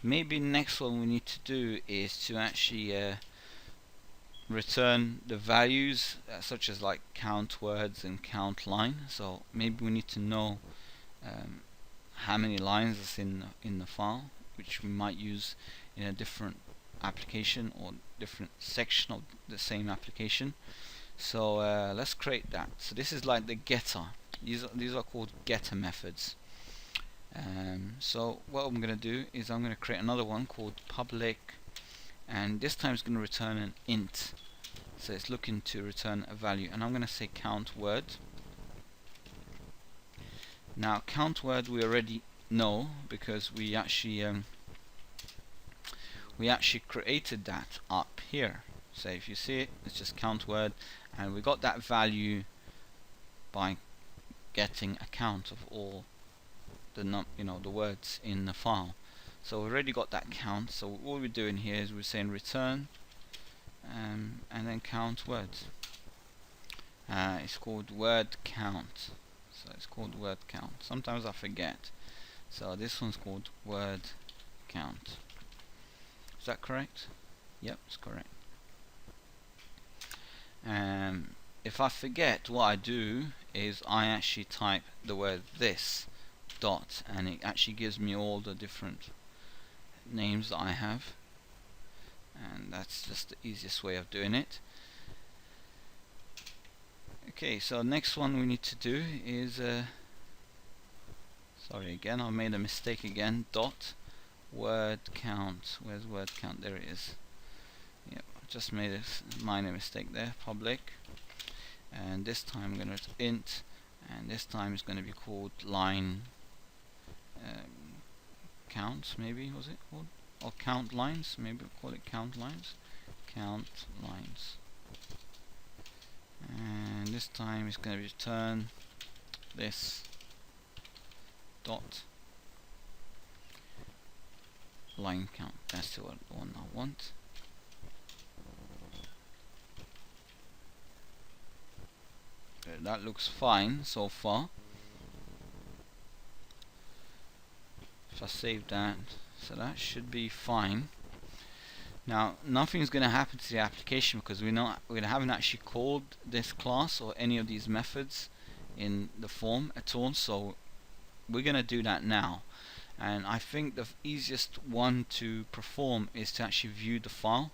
Maybe next one we need to do is to actually return the values such as like count words and count line. So maybe we need to know um, how many lines is in the file, which we might use in a different application or different section of the same application. So let's create that. So this is like the getter. These are called getter methods. So what I'm going to do is I'm going to create another one called public, and this time it's going to return an int. So it's looking to return a value, and I'm going to say count word. Now count word we already know because we actually created that up here. So if you see it, it's just count word, and we got that value by getting a count of all the the words in the file. So we already got that count. So all we're doing here is we're saying return and then count words. It's called word count. So it's called word count. Sometimes I forget. So this one's called word count. Is that correct? Yep, it's correct. If I forget, what I do is I actually type the word this dot, and it actually gives me all the different names that I have, and that's just the easiest way of doing it. Okay, so next one we need to do is sorry again, I made a mistake again. Dot word count. Where's word count? There it is. Yep, just made a minor mistake there. Public, and this time I'm going to int, and this time it's going to be called line count. Maybe was it called, or count lines? Maybe we'll call it count lines. Count lines. And this time it's going to return this dot line count. That's the one I want. That looks fine so far. If I save that, so that should be fine. Now nothing's going to happen to the application because we haven't actually called this class or any of these methods in the form at all. So we're going to do that now. And I think the easiest one to perform is to actually view the file.